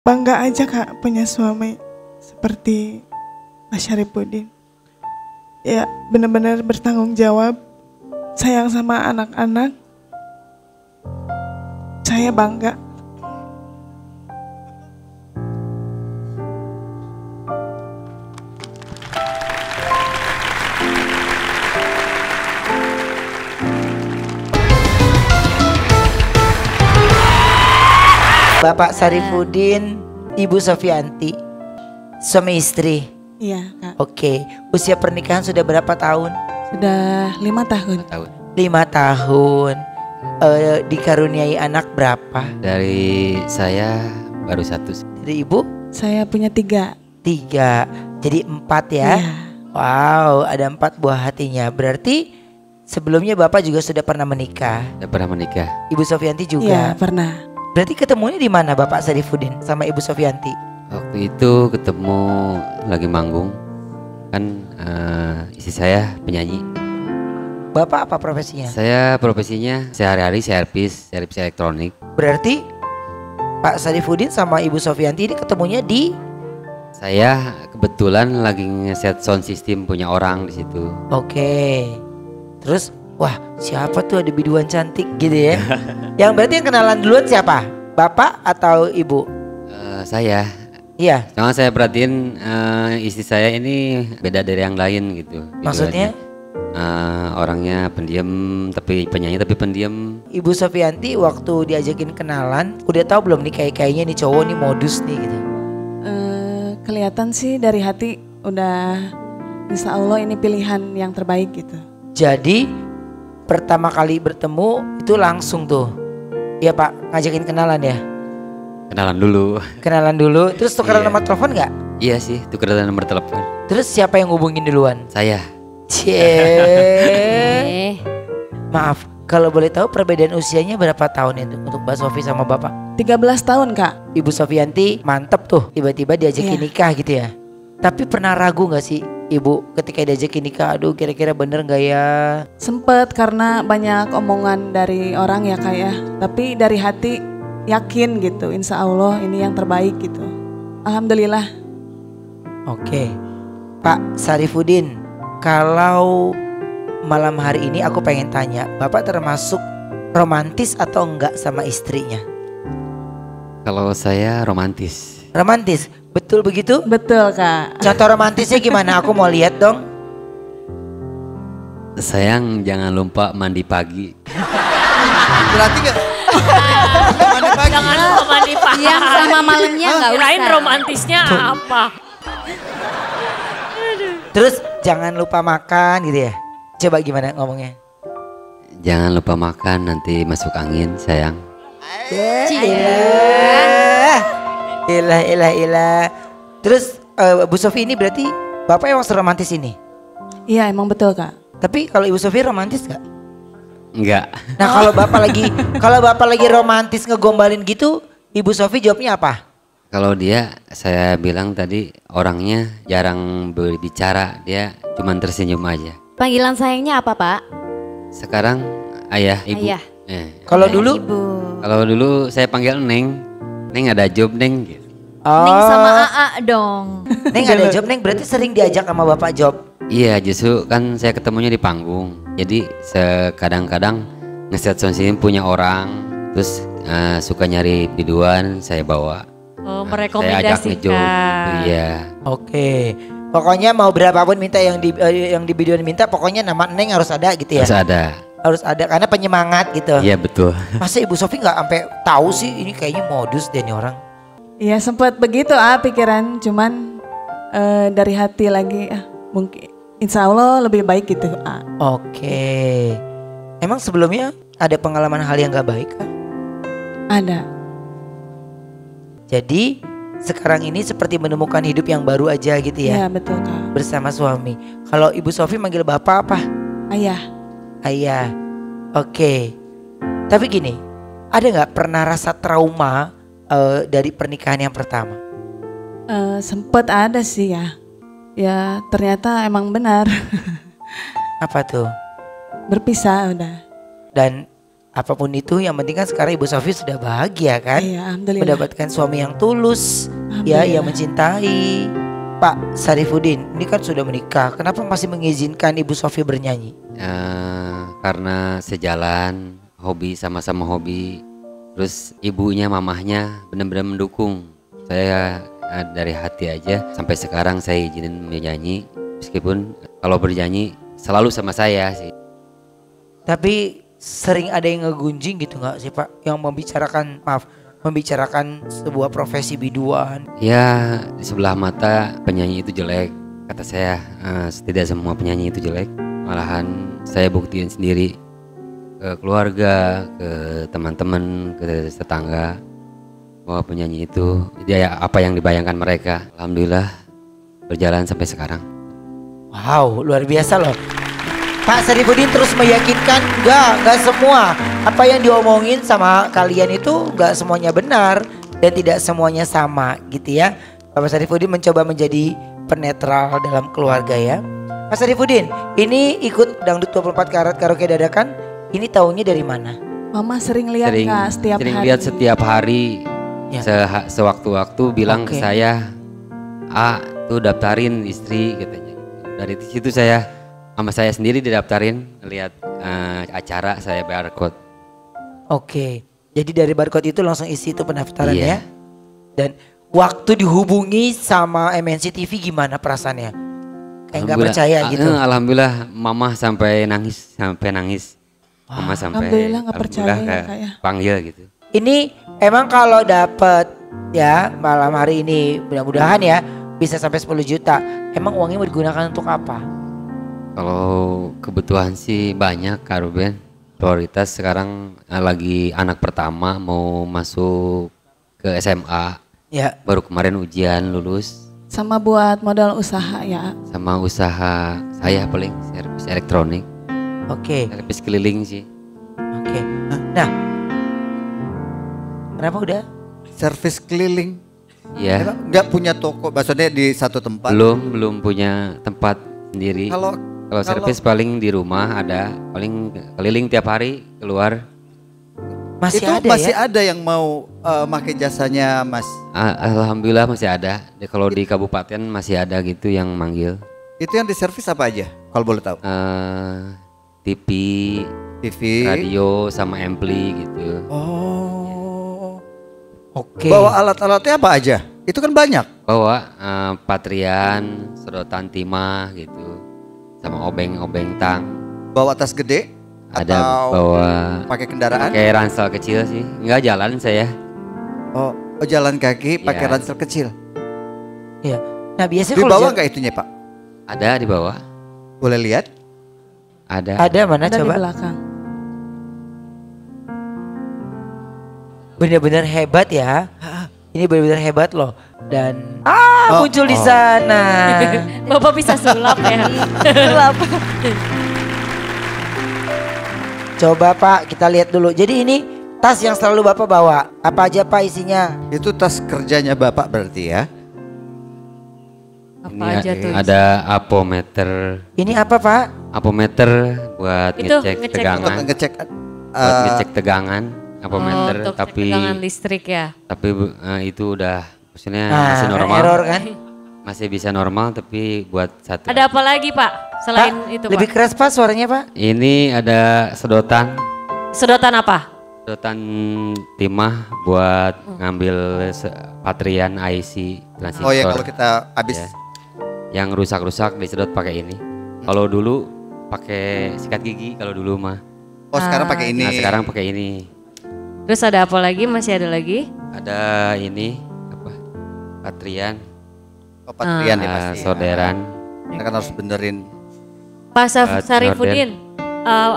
Bangga aja Kak punya suami seperti Mas Syarifuddin. Ya benar-benar bertanggung jawab, sayang sama anak-anak. Saya bangga. Bapak Syarifuddin, Ibu Sofianti, suami istri. Iya Kak. Oke, usia pernikahan sudah berapa tahun? Sudah 5 tahun. 5 tahun. Dikaruniai anak berapa? Dari saya baru 1. Dari ibu? Saya punya 3. 3. Jadi 4 ya? Iya. Wow, ada 4 buah hatinya. Berarti sebelumnya Bapak juga sudah pernah menikah? Sudah pernah menikah. Ibu Sofianti Iya juga? pernah. Berarti ketemunya di mana Bapak Syarifuddin sama Ibu Sofianti? Waktu itu ketemu lagi manggung. Kan istri saya penyanyi. Bapak apa profesinya? Saya profesinya sehari-hari servis elektronik. Berarti Pak Syarifuddin sama Ibu Sofianti ini ketemunya di? Saya kebetulan lagi ngeset sound system punya orang di situ. Oke. Terus wah siapa tuh ada biduan cantik gitu ya? Yang berarti yang kenalan duluan siapa? Bapak atau ibu? Saya. Iya. Soalnya saya perhatiin istri saya ini beda dari yang lain gitu. Maksudnya? Orangnya pendiam tapi penyanyi tapi pendiam. Ibu Sofianti waktu diajakin kenalan udah tahu belum nih kayaknya nih cowok nih modus nih gitu? Kelihatan sih dari hati udah insya Allah ini pilihan yang terbaik gitu. Jadi pertama kali bertemu itu langsung tuh, ya Pak ngajakin kenalan ya? Kenalan dulu. Kenalan dulu, terus tukeran Iya. nomor telepon nggak? Iya sih, tukeran nomor telepon. Terus siapa yang hubungin duluan? Saya. Cie. Maaf, kalau boleh tahu perbedaan usianya berapa tahun itu untuk Mbak Sofi sama Bapak? 13 tahun Kak. Ibu Sofianti mantep tuh, tiba-tiba diajakin Iya. nikah gitu ya. Tapi pernah ragu nggak sih Ibu ketika diajakin nikah? Aduh kira-kira bener nggak ya? Sempet karena banyak omongan dari orang ya Kak ya. Tapi dari hati yakin gitu, insya Allah ini yang terbaik gitu. Alhamdulillah. Oke, Pak Syarifuddin, kalau malam hari ini aku pengen tanya, Bapak termasuk romantis atau enggak sama istrinya? Kalau saya romantis. Romantis, betul begitu? Betul Kak. Contoh romantisnya gimana? Aku mau lihat dong. Sayang jangan lupa mandi pagi. Berarti gak? Jangan lupa mandi pagi. Siang sama malamnya nggak usah. Kirain romantisnya apa? Terus jangan lupa makan gitu ya? Coba gimana ngomongnya? Jangan lupa makan nanti masuk angin sayang. Ilah. Terus Bu Sofi ini berarti Bapak emang seromantis ini? Iya emang betul Kak. Tapi kalau Ibu Sofi romantis gak? Enggak. Nah kalau Bapak lagi romantis ngegombalin gitu, Ibu Sofi jawabnya apa? Kalau dia saya bilang tadi orangnya jarang berbicara, dia cuman tersenyum aja. Panggilan sayangnya apa Pak? Sekarang ayah, ibu. Ayah. Kalau Ayah, dulu? Ibu. Kalau dulu saya panggil Neng. Neng ada job Neng gitu. Neng sama AA dong. Neng ada job, Neng berarti sering diajak sama Bapak job? Iya justru kan saya ketemunya di panggung. Jadi kadang-kadang ngeset sound system punya orang. Terus suka nyari biduan saya bawa. Oh, Saya ajak ngejob. merekomendasikan. Iya. Oke. Pokoknya mau berapapun minta yang di videoin minta, pokoknya nama Neng harus ada gitu ya? Harus ada. Harus ada karena penyemangat gitu. Iya betul. Masa Ibu Sofi nggak sampai tahu sih ini kayaknya modus deh nih orang? Iya sempat begitu pikiran, cuman dari hati lagi mungkin insya Allah lebih baik gitu Oke. Emang sebelumnya ada pengalaman hal yang nggak baik kan? Ada. Jadi sekarang ini seperti menemukan hidup yang baru aja gitu ya? Iya betul Kak. Bersama suami. Kalau Ibu Sofi manggil Bapak apa? Ayah. Ayah. Oke. Tapi gini, ada nggak pernah rasa trauma dari pernikahan yang pertama? Sempet ada sih ya. Ya ternyata emang benar. Apa tuh? Berpisah udah. Dan apapun itu yang penting kan sekarang Ibu Sofi sudah bahagia kan? Iya, alhamdulillah. Mendapatkan suami yang tulus, ya, yang mencintai. Pak Sarifudin, ini kan sudah menikah, kenapa masih mengizinkan Ibu Sofi bernyanyi? Karena sejalan, hobi, sama-sama hobi. Terus ibunya, mamahnya benar-benar mendukung. Saya dari hati aja sampai sekarang saya izinin menyanyi. Meskipun kalau bernyanyi selalu sama saya sih. Tapi sering ada yang ngegunjing gitu nggak sih Pak? Yang membicarakan sebuah profesi biduan. Ya, di sebelah mata penyanyi itu jelek. Kata saya, tidak semua penyanyi itu jelek. Malahan saya buktiin sendiri ke keluarga, ke teman-teman, ke tetangga, bahwa penyanyi itu dia apa yang dibayangkan mereka. Alhamdulillah berjalan sampai sekarang. Wow, luar biasa loh. Pak Sarifudin terus meyakinkan enggak semua apa yang diomongin sama kalian itu enggak semuanya benar dan tidak semuanya sama gitu ya. Pak Sarifudin mencoba menjadi penetral dalam keluarga ya. Pak Sarifudin, ini ikut Dangdut 24 Karat Karaoke Dadakan, ini taunya dari mana? Mama sering lihat Kak setiap sering hari. lihat setiap hari. Ya. Sewaktu-waktu bilang Oke. ke saya, tuh daftarin istri katanya. Dari situ sama saya sendiri didaftarin, lihat acara saya barcode. Oke, jadi dari barcode itu langsung isi itu pendaftaran Iya. ya. Dan waktu dihubungi sama MNC TV gimana perasaannya? Kayak nggak percaya gitu. Alhamdulillah mama sampai nangis. Mama sampai Alhamdulillah nggak percaya alhamdulillah ya, Kak, ya. panggil gitu. Ini emang kalau dapet ya malam hari ini mudah-mudahan ya bisa sampai 10 juta. Emang uangnya mau digunakan untuk apa? Kalau kebutuhan sih banyak Kak Ruben. Prioritas sekarang lagi anak pertama mau masuk ke SMA. Ya. Baru kemarin ujian lulus. Sama buat modal usaha ya. Sama usaha saya paling servis elektronik. Oke. Servis keliling sih. Oke. Nah, kenapa udah? Servis keliling. Iya. Nggak punya toko, maksudnya di satu tempat. Belum punya tempat sendiri. Kalau Kalau servis paling di rumah ada, paling keliling tiap hari keluar. Masih itu ada masih ya? ada yang mau pakai jasanya Mas. Alhamdulillah masih ada. Kalau di kabupaten masih ada gitu yang manggil. Itu yang diservis apa aja? Kalau boleh tahu. TV, TV, radio sama ampli gitu. Oh. Oke. Bawa alat-alatnya apa aja? Itu kan banyak. Bawa patrian, sedotan timah gitu. Sama obeng-obeng tang. Bawa tas gede? Ada atau bawa pakai kendaraan? pakai ransel kecil sih. Enggak jalan saya. Oh, jalan kaki pakai Iya. ransel kecil. Iya. Nah biasanya Di kalau bawah jalan- nggak itunya Pak? Ada di bawah. Boleh lihat? Ada. ada mana Ada di coba? belakang. Benar-benar hebat ya. Ini benar-benar hebat loh. Dan Oh, muncul di oh. sana. Bapak bisa sulap ya. Gelap. Coba Pak kita lihat dulu. Jadi ini tas yang selalu Bapak bawa. Apa aja Pak isinya? Itu tas kerjanya Bapak berarti ya? Apa Ini aja tuh? ada apometer. Ini apa Pak? Apometer buat Itu ngecek ngecek tegangan. Untuk ngecek Buat ngecek tegangan apometer untuk tapi tegangan listrik ya. itu udah maksudnya Nah, masih kan normal. error kan? Masih bisa normal tapi buat satu. Ada apa lagi Pak selain Pak, itu lebih Pak? keras Pak suaranya Pak? Ini ada sedotan Sedotan apa? timah buat ngambil patrian IC transistor. Oh ya kalau kita habis Ya. Yang rusak-rusak disedot pakai ini. Kalau dulu pakai sikat gigi kalau dulu mah. Oh sekarang pakai ini. Nah, sekarang pakai ini. Terus ada apa lagi? Masih ada lagi? Ada ini apa? Patrian, Oh, patrian ya pasti. solderan. Kita kan harus benerin. Pak Jordan. Sarifudin,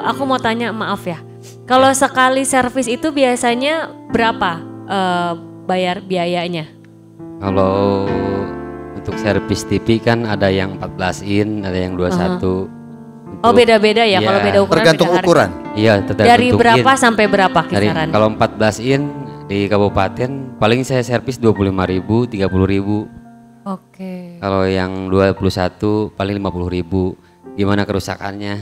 aku mau tanya maaf ya. Kalau sekali servis itu biasanya berapa bayar biayanya? Kalau untuk servis TV kan ada yang 14 in, ada yang 21. Oh beda-beda ya, Iya. kalau beda ukuran Tergantung beda harga. ukuran. Iya, tergantung Dari berapa in. sampai berapa Dari kisaran? kalau 14 in di kabupaten paling saya servis 25.000, 30.000. Oke. Kalau yang 21 paling 50.000. Gimana kerusakannya?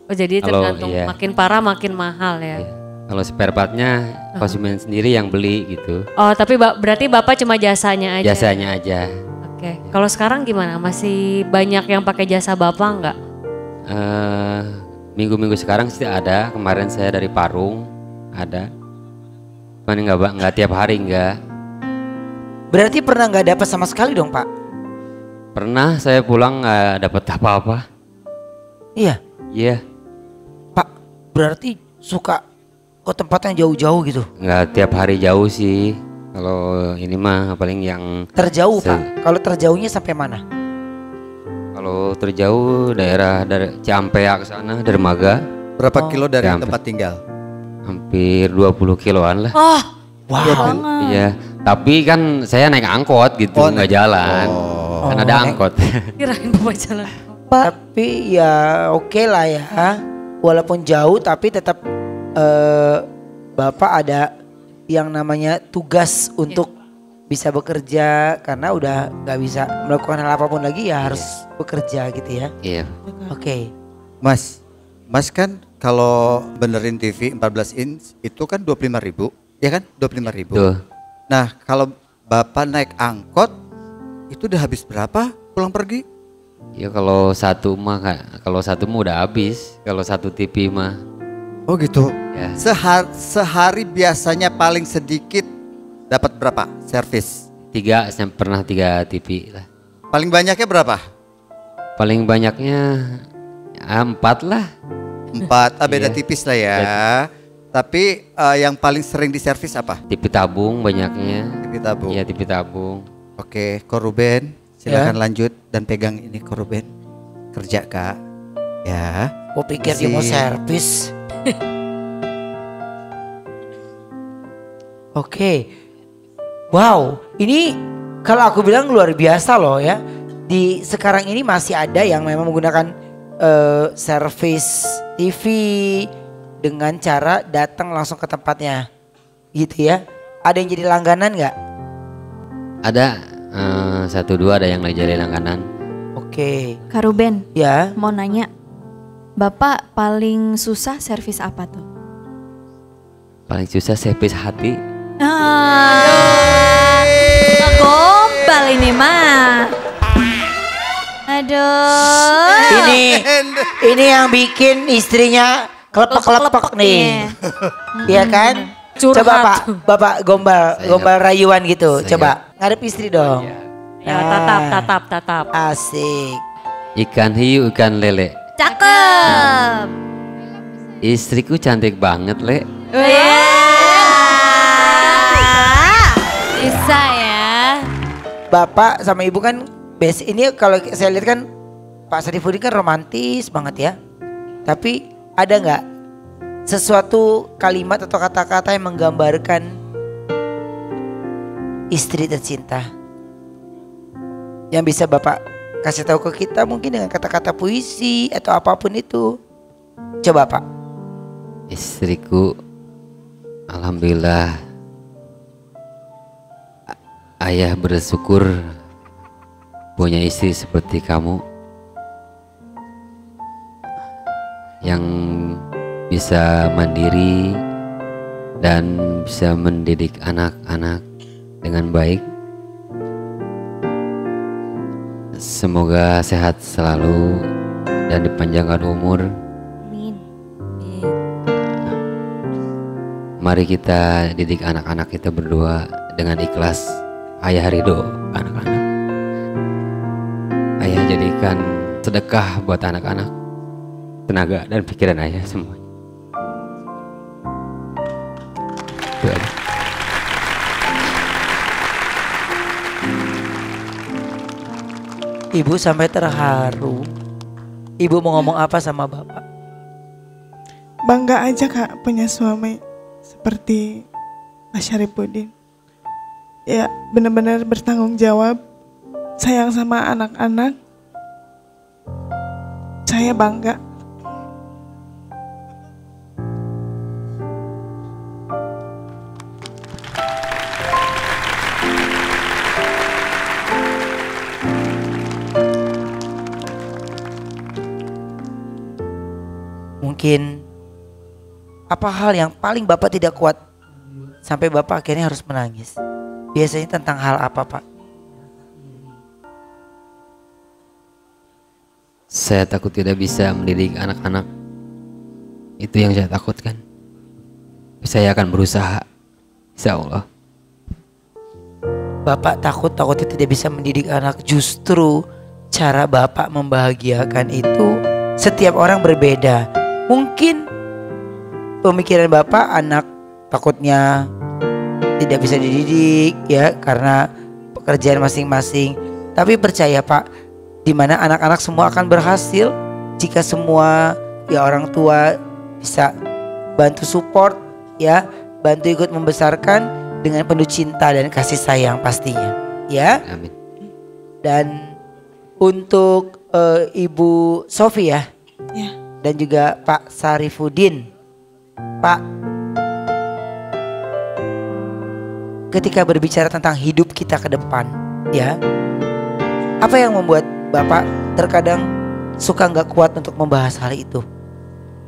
Oh jadi Kalau- tergantung iya. makin parah makin mahal ya. Iya. Kalau spare partnya konsumen sendiri yang beli gitu. Oh, tapi berarti Bapak cuma jasanya aja. Jasanya aja. Oke. Kalau sekarang gimana? Masih banyak yang pakai jasa Bapak nggak? Minggu-minggu sekarang sih ada. Kemarin saya dari Parung ada. Cuman nggak tiap hari nggak. Berarti pernah nggak dapat sama sekali dong Pak? Pernah saya pulang nggak dapat apa-apa. Iya. Iya. Pak, berarti suka ke tempat yang jauh-jauh gitu? Nggak tiap hari jauh sih. Kalau ini mah paling yang Terjauh Pak? Kalau terjauhnya sampai mana? kalau terjauh daerah dari Ciampea ke sana, Dermaga, Berapa kilo dari Sampai. tempat tinggal? hampir 20 kiloan lah. Oh, Wow. Iya, tapi kan saya naik angkot gitu, Oh, nggak jalan. Oh. Kan ada angkot. Kirain Bapak jalan. Tapi ya oke lah ya. Walaupun jauh tapi tetap Bapak ada yang namanya tugas untuk bisa bekerja karena udah nggak bisa melakukan hal apapun lagi ya harus bekerja gitu ya. Iya. Oke. Mas kan kalau benerin TV 14 inch itu kan 25.000, ya kan? 25.000. Tuh. Nah, kalau Bapak naik angkot itu udah habis berapa pulang pergi? Ya kalau satu mah udah habis. Kalau satu TV mah Oh gitu. ya Sehari biasanya paling sedikit dapat berapa servis? saya pernah 3 TV lah. Paling banyaknya berapa? Paling banyaknya ya, 4 lah. 4, beda Iya. tipis lah ya. Tapi yang paling sering diservis apa? TV tabung banyaknya. TV tabung. Iya TV tabung. Oke, Koruben, silakan lanjut dan pegang ini Koruben. Kerja Kak. Ya. Gue pikir dia mau servis. Oke. Wow, ini kalau aku bilang luar biasa loh ya. Di sekarang ini masih ada yang memang menggunakan servis TV dengan cara datang langsung ke tempatnya. Gitu ya. Ada yang jadi langganan nggak? Ada 1-2 ada yang lagi jadi langganan. Oke. Kak Ruben, Ya. mau nanya. Bapak paling susah servis apa tuh? Paling susah servis hati. Ngegombal ini mah. Aduh. Ini yang bikin istrinya kelepek-kelepek nih. Iya kan? Curhat. Coba Bapak gombal rayuan gitu. Saya Coba ngadep istri dong. Ya, tatap. Asik. Ikan hiu, ikan lele. Cakep. Istriku cantik banget, Le. Bisa ya. Bapak sama ibu kan ini kalau saya lihat kan Pak Sarifudin kan romantis banget ya. Tapi ada nggak sesuatu kalimat atau kata-kata yang menggambarkan istri tercinta yang bisa Bapak kasih tahu ke kita mungkin dengan kata-kata puisi atau apapun itu. Coba Pak. Istriku, alhamdulillah, ayah bersyukur punya istri seperti kamu yang bisa mandiri dan bisa mendidik anak-anak dengan baik. Semoga sehat selalu dan dipanjangkan umur. Amin. Mari kita didik anak-anak kita berdua dengan ikhlas. Ayah ridho anak-anak. Ayah jadikan sedekah buat anak-anak. Tenaga dan pikiran ayah semuanya. Itu aja. Ibu sampai terharu. Ibu mau ngomong apa sama Bapak? Bangga aja Kak punya suami seperti Mas Syarifudin. Ya benar-benar bertanggung jawab, sayang sama anak-anak. Saya bangga. Mungkin Apa hal yang paling Bapak tidak kuat sampai Bapak akhirnya harus menangis? Biasanya tentang hal apa, Pak? Saya takut tidak bisa mendidik anak-anak. Itu yang saya takutkan. Saya akan berusaha, insya Allah. Bapak takutnya tidak bisa mendidik anak. Justru cara Bapak membahagiakan itu setiap orang berbeda. Mungkin pemikiran Bapak anak takutnya tidak bisa dididik ya karena pekerjaan masing-masing. Tapi percaya Pak, di mana anak-anak semua akan berhasil jika semua ya orang tua bisa bantu support ya, bantu ikut membesarkan dengan penuh cinta dan kasih sayang pastinya ya. Amin. Dan untuk Ibu Sofi ya, Ya. dan juga Pak Sarifudin, Pak, ketika berbicara tentang hidup kita ke depan ya, apa yang membuat Bapak terkadang suka nggak kuat untuk membahas hal itu?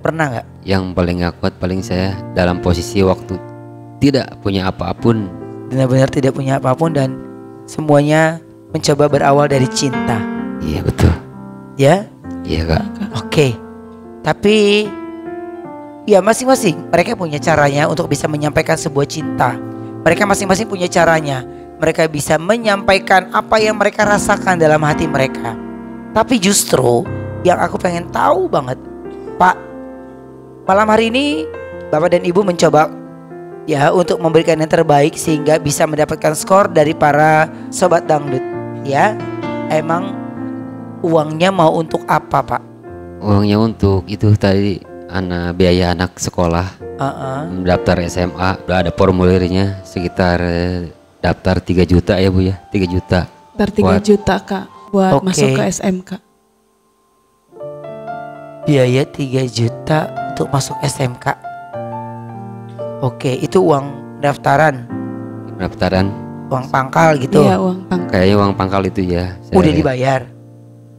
Pernah nggak? Yang paling gak kuat paling saya dalam posisi waktu tidak punya apapun. Benar-benar tidak punya apapun dan semuanya mencoba berawal dari cinta. Iya betul. Ya? Iya Kak. Oke. Tapi ya masing-masing mereka punya caranya untuk bisa menyampaikan sebuah cinta. Mereka masing-masing punya caranya. Mereka bisa menyampaikan apa yang mereka rasakan dalam hati mereka. Tapi justru yang aku pengen tahu banget, Pak, malam hari ini Bapak dan Ibu mencoba ya untuk memberikan yang terbaik sehingga bisa mendapatkan skor dari para sobat dangdut. Ya, emang uangnya mau untuk apa, Pak? Uangnya untuk itu tadi biaya anak sekolah, daftar SMA, udah ada formulirnya sekitar daftar 3 juta ya Bu ya, 3 juta. Daftar 3 juta Kak buat Oke. masuk ke SMK. Biaya 3 juta untuk masuk SMK. Oke, itu uang daftaran, Pendaftaran uang pangkal gitu. Iya, uang pangkal. kayaknya uang pangkal itu ya. Udah dibayar.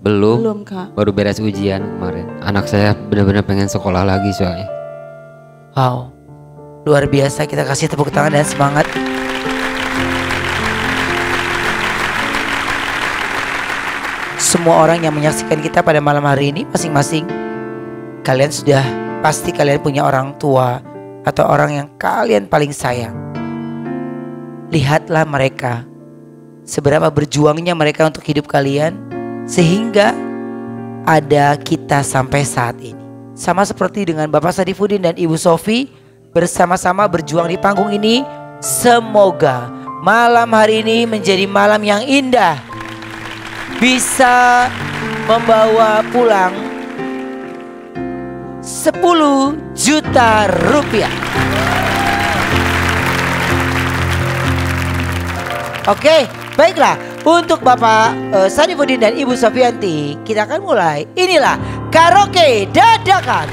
Belum, Belum Kak. baru beres ujian kemarin. Anak saya benar-benar pengen sekolah lagi soalnya. Wow, luar biasa, kita kasih tepuk tangan dan semangat. Semua orang yang menyaksikan kita pada malam hari ini masing-masing, kalian sudah pasti kalian punya orang tua atau orang yang kalian paling sayang. Lihatlah mereka, seberapa berjuangnya mereka untuk hidup kalian sehingga ada kita sampai saat ini. Sama seperti dengan Bapak Sarifudin dan Ibu Sofi bersama-sama berjuang di panggung ini. Semoga malam hari ini menjadi malam yang indah, bisa membawa pulang 10 juta rupiah. Oke, baiklah. Untuk Bapak Sarifudin dan Ibu Sofianti, kita akan mulai. Inilah karaoke dadakan.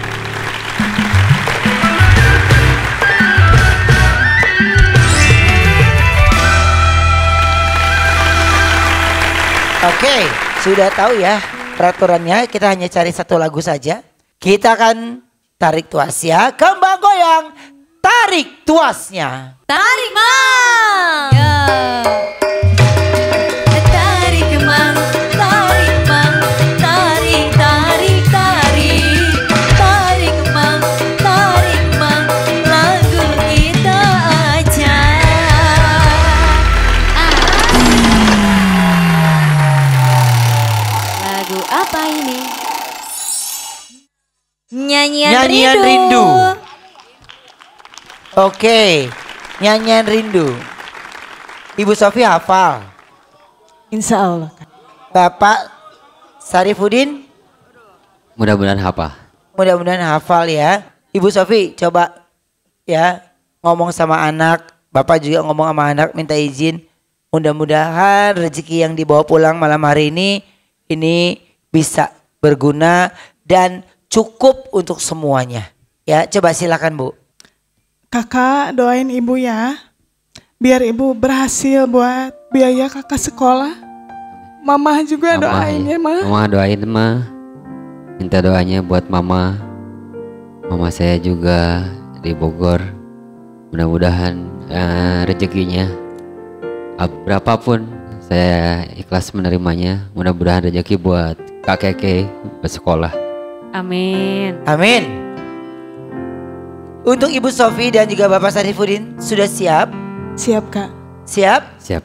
Oke, sudah tahu ya peraturannya. Kita hanya cari satu lagu saja. Kita akan tarik tuas ya. Kembang goyang, tarik tuasnya. Tarik mang. Ya. Tarik mang, tarik mang, tarik tarik tarik, tarik mang, lagu kita aja. Lagu apa ini? Nyanyian rindu. Oke, nyanyian rindu. Ibu Sofi hafal. Insya Allah Kak. Bapak Sarifudin Mudah-mudahan hafal. mudah-mudahan hafal ya. Ibu Sofi coba ya ngomong sama anak. Bapak juga ngomong sama anak, minta izin. Mudah-mudahan rezeki yang dibawa pulang malam hari ini bisa berguna dan cukup untuk semuanya. Ya, coba silakan Bu. Kakak doain ibu ya. Biar ibu berhasil buat biaya kakak sekolah. Mama juga doain ya Ma. Mama doain Ma. Minta doanya buat Mama. Mama saya juga di Bogor. Mudah-mudahan rezekinya berapapun saya ikhlas menerimanya. Mudah-mudahan rezeki buat Kak Keke bersekolah. Amin. Amin. Untuk Ibu Sofi dan juga Bapak Sarifudin sudah siap? Siap Kak. Siap? Siap.